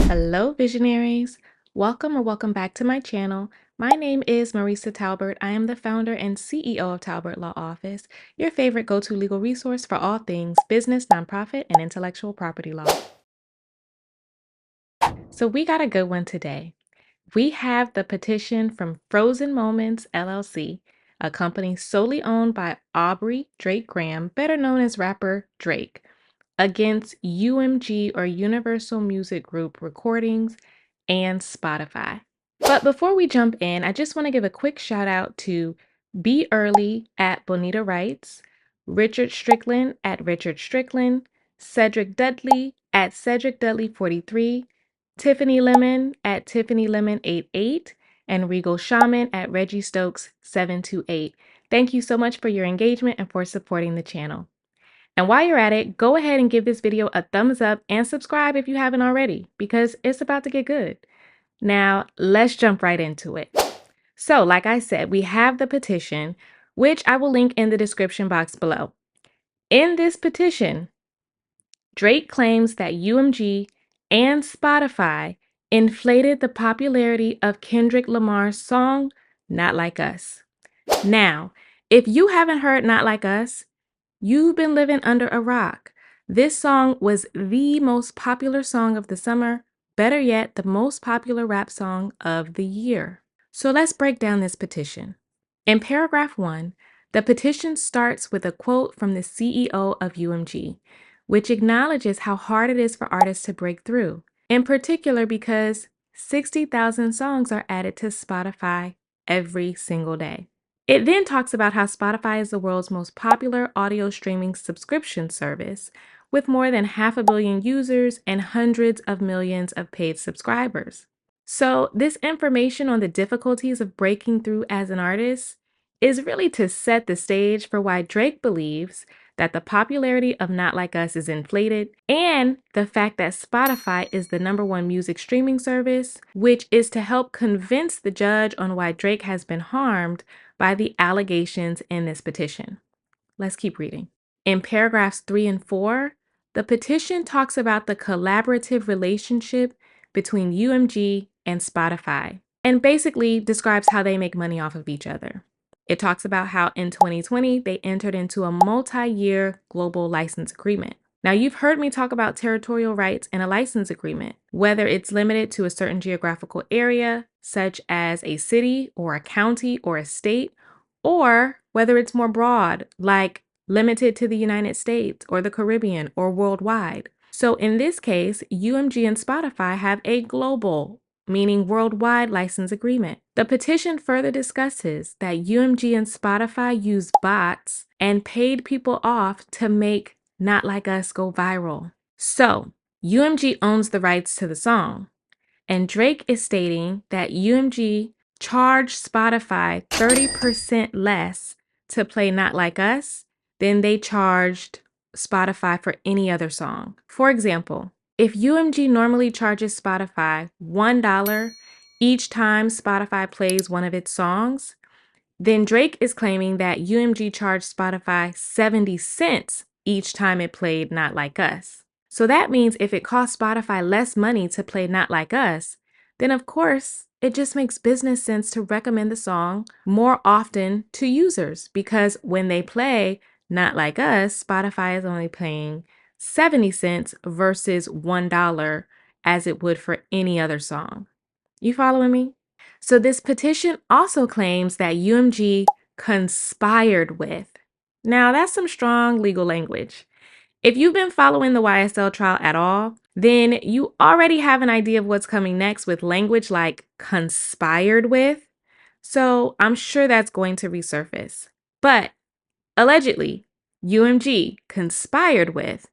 Hello, visionaries. Welcome back to my channel. My name is Marisa Talbert. I am the founder and CEO of Talbert Law Office, your favorite go-to legal resource for all things business, nonprofit, and intellectual property law. So we got a good one today. We have the petition from Frozen Moments LLC, a company solely owned by Aubrey Drake Graham, better known as rapper Drake, against UMG or Universal Music Group Recordings and Spotify. But before we jump in, I just want to give a quick shout out to Be Early at Bonita Writes, Richard Strickland at Richard Strickland, Cedric Dudley at Cedric Dudley 43, Tiffany Lemon at Tiffany Lemon 88, and Regal Shaman at Reggie Stokes 728. Thank you so much for your engagement and for supporting the channel. And while you're at it, go ahead and give this video a thumbs up and subscribe if you haven't already, because it's about to get good. Now, let's jump right into it. So, like I said, we have the petition, which I will link in the description box below. In this petition, Drake claims that UMG and Spotify inflated the popularity of Kendrick Lamar's song, Not Like Us. Now, if you haven't heard Not Like Us, you've been living under a rock. This song was the most popular song of the summer, better yet, the most popular rap song of the year. So let's break down this petition. In paragraph 1, the petition starts with a quote from the CEO of UMG, which acknowledges how hard it is for artists to break through, in particular because 60,000 songs are added to Spotify every single day. It then talks about how Spotify is the world's most popular audio streaming subscription service, with more than 500 million users and hundreds of millions of paid subscribers. So this information on the difficulties of breaking through as an artist is really to set the stage for why Drake believes that the popularity of Not Like Us is inflated, and the fact that Spotify is the #1 music streaming service, which is to help convince the judge on why Drake has been harmed by the allegations in this petition. Let's keep reading. In paragraphs 3 and 4, the petition talks about the collaborative relationship between UMG and Spotify, and basically describes how they make money off of each other. It talks about how in 2020, they entered into a multi-year global license agreement. Now, you've heard me talk about territorial rights in a license agreement, whether it's limited to a certain geographical area, such as a city or a county or a state, or whether it's more broad, like limited to the United States or the Caribbean or worldwide. So in this case, UMG and Spotify have a global, meaning worldwide license agreement. The petition further discusses that UMG and Spotify use bots and paid people off to make Not Like Us go viral. So UMG owns the rights to the song, and Drake is stating that UMG charged Spotify 30% less to play Not Like Us than they charged Spotify for any other song. For example, if UMG normally charges Spotify $1 each time Spotify plays one of its songs, then Drake is claiming that UMG charged Spotify 70 cents each time it played Not Like Us. So that means if it costs Spotify less money to play Not Like Us, then of course, it just makes business sense to recommend the song more often to users, because when they play Not Like Us, Spotify is only paying 70 cents versus $1 as it would for any other song. You following me? So this petition also claims that UMG conspired with. Now, that's some strong legal language. If you've been following the YSL trial at all, then you already have an idea of what's coming next with language like conspired with. So I'm sure that's going to resurface. But allegedly, UMG conspired with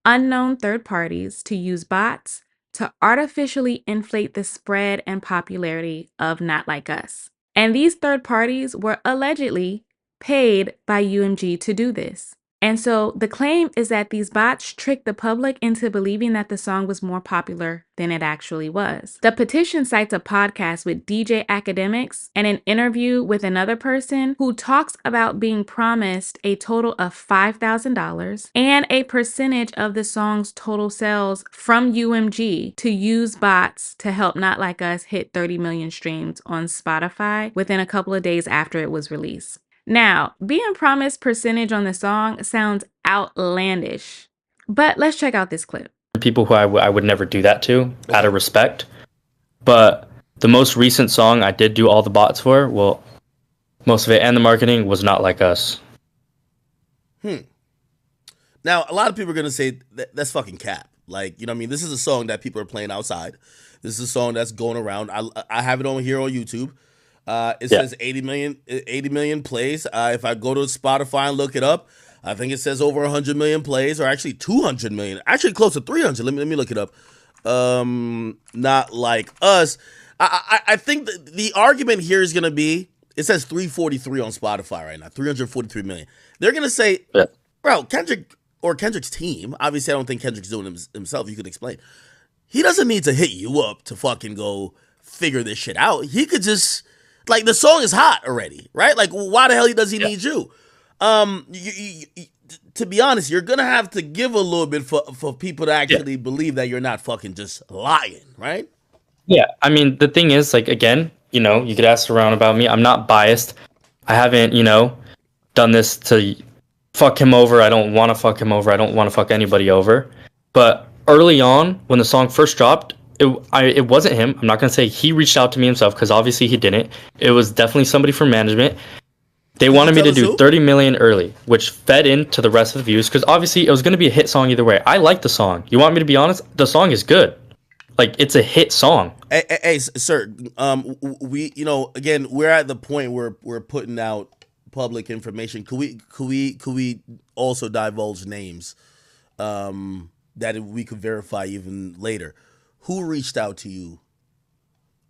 unknown third parties to use bots to artificially inflate the spread and popularity of Not Like Us. And these third parties were allegedly paid by UMG to do this. And so the claim is that these bots tricked the public into believing that the song was more popular than it actually was. The petition cites a podcast with DJ Academics and an interview with another person who talks about being promised a total of $5,000 and a percentage of the song's total sales from UMG to use bots to help Not Like Us hit 30 million streams on Spotify within a couple of days after it was released. Now, being promised percentage on the song sounds outlandish, but let's check out this clip. People who I would never do that to, out of respect. But the most recent song I did do all the bots for, well, most of it and the marketing was Not Like Us. Now, a lot of people are going to say that's fucking cap. Like, you know what I mean? This is a song that people are playing outside. This is a song that's going around. I have it on here on YouTube. It says 80 million plays. If I go to Spotify and look it up, I think it says over 100 million plays, or actually 200 million. Actually close to 300. Let me look it up. Not Like Us. I think the argument here is going to be, it says 343 on Spotify right now, 343 million. They're going to say, bro, Kendrick's team, obviously I don't think Kendrick's doing it himself, you could explain. He doesn't need to hit you up to fucking go figure this shit out. He could just, like, the song is hot already, right? Like, why the hell does he need you? To be honest, you're going to have to give a little bit for people to actually believe that you're not fucking just lying, right? Yeah, I mean, the thing is, like, again, you know, you could ask around about me. I'm not biased. I haven't, you know, done this to fuck him over. I don't want to fuck him over. I don't want to fuck anybody over. But early on, when the song first dropped, it wasn't him. I'm not going to say he reached out to me himself, because obviously he didn't. It was definitely somebody from management. They wanted me to do 30 million early, which fed into the rest of the views, because obviously it was going to be a hit song either way. I like the song. You want me to be honest? The song is good. Like, it's a hit song. Hey, sir. We, you know, again, we're at the point where we're putting out public information. Could we also divulge names that we could verify even later? Who reached out to you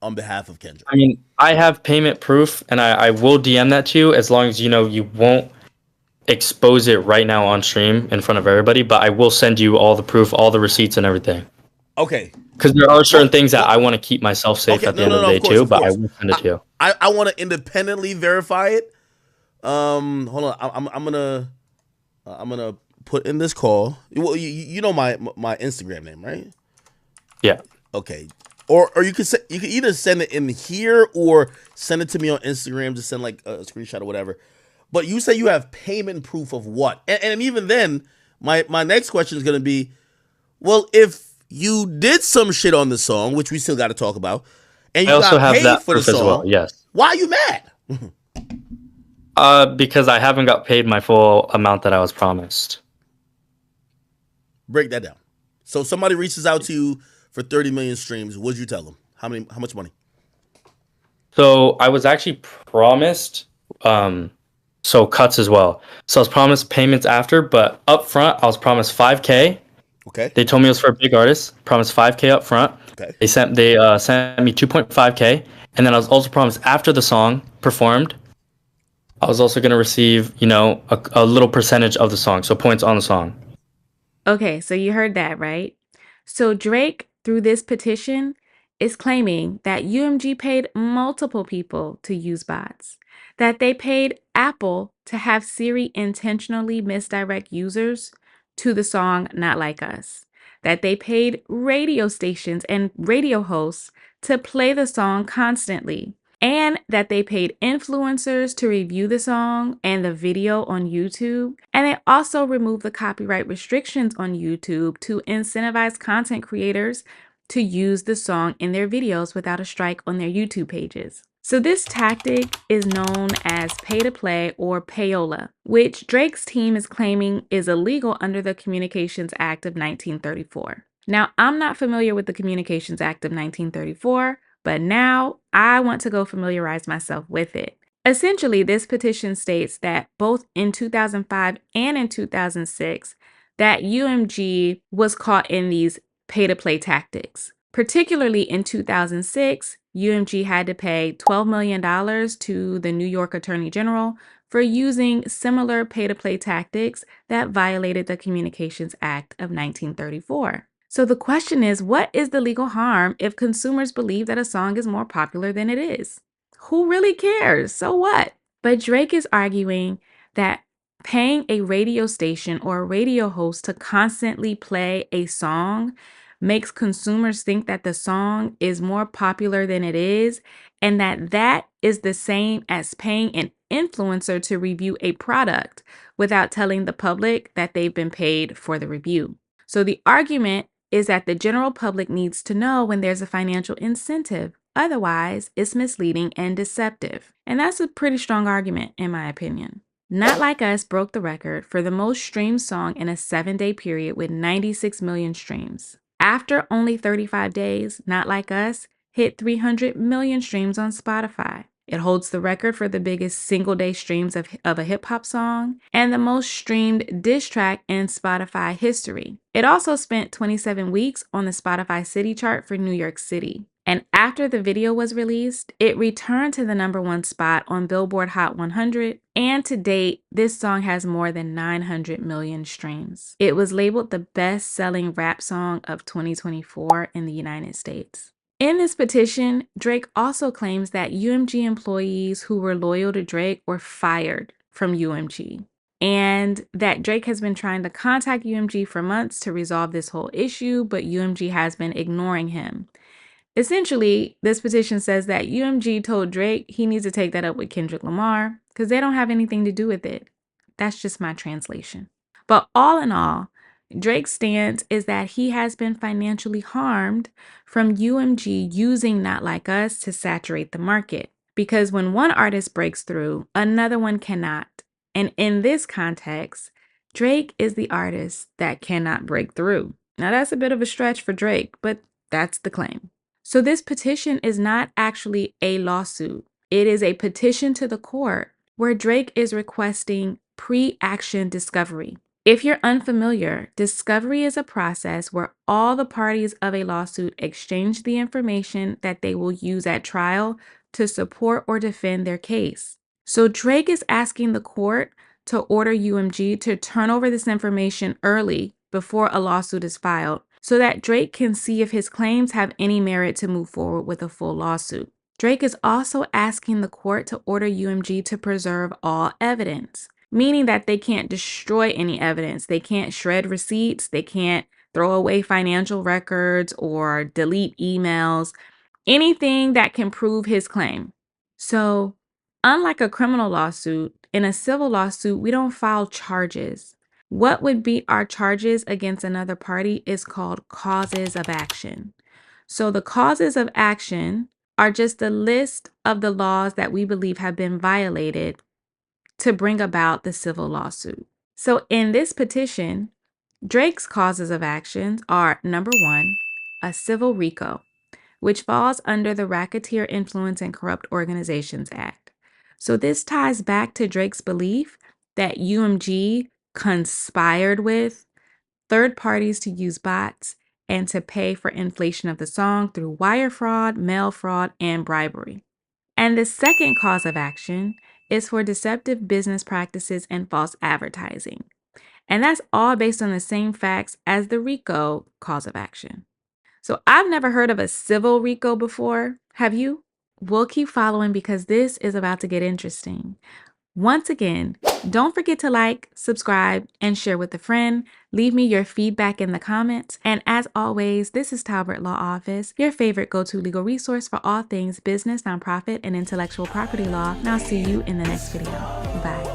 on behalf of Kendrick? I mean, I have payment proof, and I will DM that to you, as long as, you know, you won't expose it right now on stream in front of everybody, but I will send you all the proof, all the receipts and everything. Okay. Because there are certain things that I want to keep myself safe at the end of the day too, but I will send it to you. I want to independently verify it. Hold on. I'm gonna put in this call. Well, you know my Instagram name, right? Yeah. Okay. Or you could either send it in here or send it to me on Instagram. Just send like a screenshot or whatever. But you say you have payment proof of what? And even then, my next question is gonna be, well, if you did some shit on the song, which we still got to talk about, and you also got have paid that for the proof song, as well. Yes. Why are you mad? Because I haven't got paid my full amount that I was promised. Break that down. So somebody reaches out to you for 30 million streams. What'd you tell them? How much money? So I was actually promised so cuts as well. So I was promised payments after, but up front I was promised 5K. Okay. They told me it was for a big artist. Promised 5K up front. Okay. They sent me 2.5K, and then I was also promised after the song performed, I was also going to receive, you know, a little percentage of the song, so points on the song. Okay, so you heard that, right? So Drake, through this petition, is claiming that UMG paid multiple people to use bots, that they paid Apple to have Siri intentionally misdirect users to the song Not Like Us, that they paid radio stations and radio hosts to play the song constantly, and that they paid influencers to review the song and the video on YouTube. And they also removed the copyright restrictions on YouTube to incentivize content creators to use the song in their videos without a strike on their YouTube pages. So this tactic is known as pay to play or payola, which Drake's team is claiming is illegal under the Communications Act of 1934. Now, I'm not familiar with the Communications Act of 1934, but now I want to go familiarize myself with it. Essentially, this petition states that both in 2005 and in 2006, that UMG was caught in these pay-to-play tactics. Particularly in 2006, UMG had to pay $12 million to the New York Attorney General for using similar pay-to-play tactics that violated the Communications Act of 1934. So the question is, what is the legal harm if consumers believe that a song is more popular than it is? Who really cares? So what? But Drake is arguing that paying a radio station or a radio host to constantly play a song makes consumers think that the song is more popular than it is, and that is the same as paying an influencer to review a product without telling the public that they've been paid for the review. So the argument is that the general public needs to know when there's a financial incentive. Otherwise, it's misleading and deceptive. And that's a pretty strong argument, in my opinion. Not Like Us broke the record for the most streamed song in a 7-day period with 96 million streams. After only 35 days, Not Like Us hit 300 million streams on Spotify. It holds the record for the biggest single-day streams of a hip-hop song and the most streamed diss track in Spotify history. It also spent 27 weeks on the Spotify City chart for New York City. And after the video was released, it returned to the #1 spot on Billboard Hot 100, and to date, this song has more than 900 million streams. It was labeled the best-selling rap song of 2024 in the United States. In this petition, Drake also claims that UMG employees who were loyal to Drake were fired from UMG, and that Drake has been trying to contact UMG for months to resolve this whole issue, but UMG has been ignoring him. Essentially, this petition says that UMG told Drake he needs to take that up with Kendrick Lamar because they don't have anything to do with it. That's just my translation. But all in all, Drake's stance is that he has been financially harmed from UMG using Not Like Us to saturate the market. Because when one artist breaks through, another one cannot. And in this context, Drake is the artist that cannot break through. Now that's a bit of a stretch for Drake, but that's the claim. So this petition is not actually a lawsuit. It is a petition to the court where Drake is requesting pre-action discovery. If you're unfamiliar, discovery is a process where all the parties of a lawsuit exchange the information that they will use at trial to support or defend their case. So Drake is asking the court to order UMG to turn over this information early before a lawsuit is filed, so that Drake can see if his claims have any merit to move forward with a full lawsuit. Drake is also asking the court to order UMG to preserve all evidence, meaning that they can't destroy any evidence. They can't shred receipts. They can't throw away financial records or delete emails, anything that can prove his claim. So, unlike a criminal lawsuit, in a civil lawsuit, we don't file charges. What would be our charges against another party is called causes of action. So the causes of action are just a list of the laws that we believe have been violated to bring about the civil lawsuit. So in this petition, Drake's causes of actions are number 1, a civil RICO, which falls under the Racketeer Influence and Corrupt Organizations Act. So this ties back to Drake's belief that UMG conspired with third parties to use bots and to pay for inflation of the song through wire fraud, mail fraud, and bribery. And the second cause of action is for deceptive business practices and false advertising. And that's all based on the same facts as the RICO cause of action. So I've never heard of a civil RICO before. Have you? We'll keep following because this is about to get interesting. Once again, don't forget to like, subscribe, and share with a friend. Leave me your feedback in the comments. And as always, this is Talbert Law Office, your favorite go-to legal resource for all things business, nonprofit, and intellectual property law. And I'll see you in the next video. Bye.